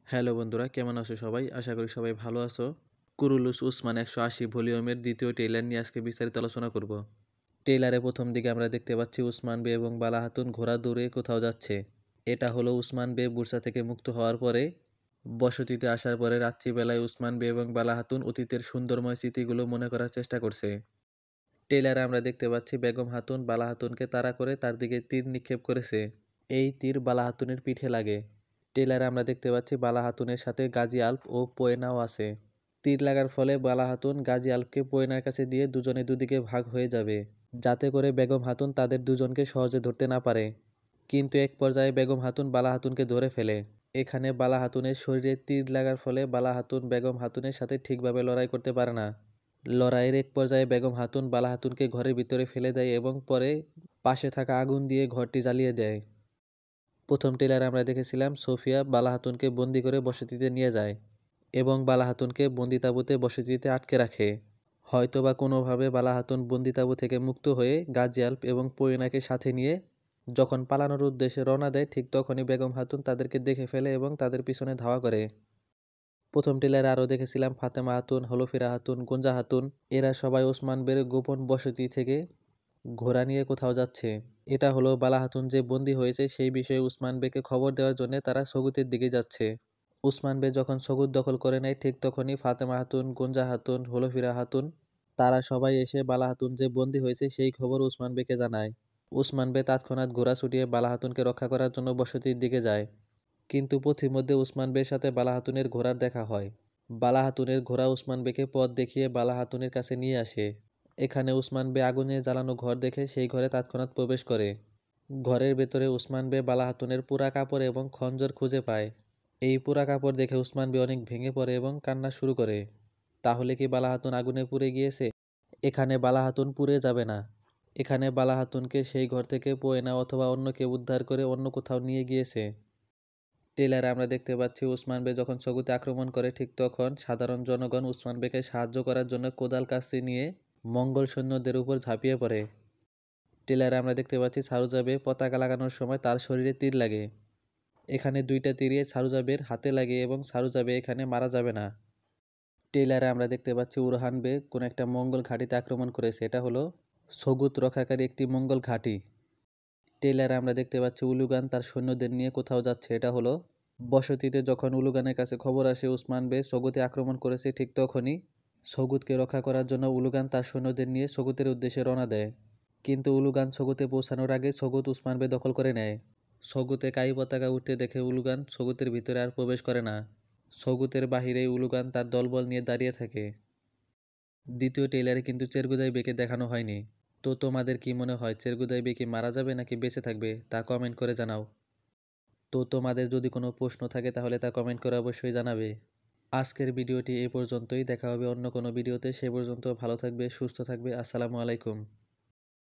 Hello বন্ধুরা, কেমন আছো সবাই? আশা করি সবাই ভালো আছো। কুরুলুস উসমান 180 ভলিউমের দ্বিতীয় ট্রেইলার নিয়ে আজকে বিস্তারিত আলোচনা করব। ট্রেইলারে প্রথম দিকে আমরা দেখতে পাচ্ছি উসমান বে এবং বালা হাতুন ঘোড়া দৌড়ে কোথাও যাচ্ছে। এটা হলো উসমান বে বুরসা থেকে মুক্ত হওয়ার পরে বসতিতে আসার পরে রাত্রিবেলায় উসমান বে এবং বালা হাতুন অতীতের সুন্দরময় স্মৃতিগুলো মনে করার চেষ্টা করছে। ট্রেইলারে আমরা দেখতে পাচ্ছি বেগম হাতুন বালা হাতুনকে তাড়া করে তার দিকে তীর নিক্ষেপ করেছে। এই তীর বালা হাতুনের পিঠে লাগে। ট্রেলারে আমরা দেখতে পাচ্ছি বালা হাতুনের সাথে গাজী আলপ ও পোয়েনাও আছে। তীর লাগার ফলে বালা হাতুন গাজী আলপকে পোয়েনার কাছে দিয়ে দুজনে দুদিকে ভাগ হয়ে যাবে, যাতে করে বেগম হাতুন তাদের দুজনকে সহজে ধরতে না পারে। কিন্তু এক পর্যায়ে বেগম হাতুন বালা হাতুনকে ধরে ফেলে। এখানে বালা হাতুনের শরীরে তীর লাগার ফলে বালা হাতুন বেগম হাতুনের সাথে ঠিকভাবে লড়াই করতে পারে না। লড়াইয়ের এক পর্যায়ে বেগম হাতুন বালা হাতুনকে ঘরের ভিতরে ফেলে দেয় এবং পরে পাশে থাকা আগুন দিয়ে ঘরটি জ্বালিয়ে দেয়। প্রথম ট্রেলারে আমরা দেখেছিলাম সোফিয়া বালা হাতুনকে বন্দি করে বসতিতে নিয়ে যায় এবং বালা হাতুনকে বন্দি তাঁবুতে বসতিতে আটকে রাখে। হয়তোবা কোনোভাবে বালা হাতুন বন্দি তাঁবু থেকে মুক্ত হয়ে গাজী আলপ এবং পরিনাকে সাথে নিয়ে যখন পালানোর উদ্দেশ্যে রওনা দেয়, ঠিক তখনই বেগম হাতুন তাদেরকে দেখে ফেলে এবং তাদের পিছনে ধাওয়া করে। প্রথম ট্রেলারে আরও দেখেছিলাম ফাতেমা হাতুন, হলফিরা হাতুন, গুঞ্জা হাতুন, এরা সবাই ওসমান বের গোপন বসতি থেকে ঘোড়া নিয়ে কোথাও যাচ্ছে। এটা হলো বালা হাতুন যে বন্দী হয়েছে সেই বিষয়ে উসমান বেকে খবর দেওয়ার জন্য তারা সগুতের দিকে যাচ্ছে। উসমান বে যখন সগুত দখল করে নেয়, ঠিক তখনই ফাতেমা হাতুন, গুঞ্জা হাতুন, হলফিরা হাতুন, তারা সবাই এসে বালা হাতুন যে বন্দী হয়েছে সেই খবর উসমান বেকে জানায়। উসমান বে তৎক্ষণাৎ ঘোড়া ছুটিয়ে বালা হাতুনকে রক্ষা করার জন্য বসতির দিকে যায়। কিন্তু পথিমধ্যে উসমান বের সাথে বালা হাতুনের ঘোড়ার দেখা হয়। বালা হাতুনের ঘোড়া উসমান বেকে পথ দেখিয়ে বালা হাতুনের কাছে নিয়ে আসে। এখানে উসমান বে আগুনে জ্বালানো ঘর দেখে সেই ঘরে তৎক্ষণাৎ প্রবেশ করে। ঘরের ভেতরে উসমান বে বালা হাতুনের পুরা কাপড় এবং খঞ্জর খুঁজে পায়। এই পুরা কাপড় দেখে উসমান বে অনেক ভেঙে পড়ে এবং কান্না শুরু করে। তাহলে কি বালা হাতুন আগুনে পুড়ে গিয়েছে? এখানে বালা হাতুন পুড়ে যাবে না। এখানে বালা হাতুনকে সেই ঘর থেকে পোয়েনা অথবা অন্য কেউ উদ্ধার করে অন্য কোথাও নিয়ে গিয়েছে। ট্রেলারে আমরা দেখতে পাচ্ছি উসমান বে যখন সগুতে আক্রমণ করে, ঠিক তখন সাধারণ জনগণ উসমান বেকে সাহায্য করার জন্য কোদাল কাস্তি নিয়ে মঙ্গল সৈন্যদের উপর ঝাঁপিয়ে পড়ে। ট্রেলারে আমরা দেখতে পাচ্ছি সারুজাবে পতাকা লাগানোর সময় তার শরীরে তীর লাগে। এখানে দুইটা তীরে সারুজাবের হাতে লাগে এবং সারুজাবে এখানে মারা যাবে না। ট্রেলারে আমরা দেখতে পাচ্ছি উরহান বে কোন একটা মঙ্গল ঘাঁটিতে আক্রমণ করেছে। এটা হলো সগুত রক্ষাকারী একটি মঙ্গল ঘাঁটি। ট্রেলারে আমরা দেখতে পাচ্ছি উলুগান তার সৈন্যদের নিয়ে কোথাও যাচ্ছে। এটা হলো বসতিতে যখন উলুগানের কাছে খবর আসে উসমান বে সগুতে আক্রমণ করেছে, ঠিক তখনই সগুতকে রক্ষা করার জন্য উলুগান তার সৈন্যদের নিয়ে সগুতের উদ্দেশ্যে রওনা দেয়। কিন্তু উলুগান সগুতে পৌঁছানোর আগে সগুত উসমান বে দখল করে নেয়। সগুতে কাই পতাকা উঠতে দেখে উলুগান সগুতের ভিতরে আর প্রবেশ করে না। সগুতের বাহিরেই উলুগান তার দলবল নিয়ে দাঁড়িয়ে থাকে। দ্বিতীয় ট্রেলারে কিন্তু চেরগুদাই বেকে দেখানো হয়নি। তো তোমাদের কি মনে হয়, চেরগুদাই বে কি মারা যাবে নাকি বেঁচে থাকবে তা কমেন্ট করে জানাও। তো তোমাদের যদি কোনো প্রশ্ন থাকে তাহলে তা কমেন্ট করে অবশ্যই জানাবে। আজকের ভিডিওটি এই পর্যন্তই, দেখা হবে অন্য কোনো ভিডিওতে। সে পর্যন্ত ভালো থাকবে, সুস্থ থাকবে। আসসালামু আলাইকুম।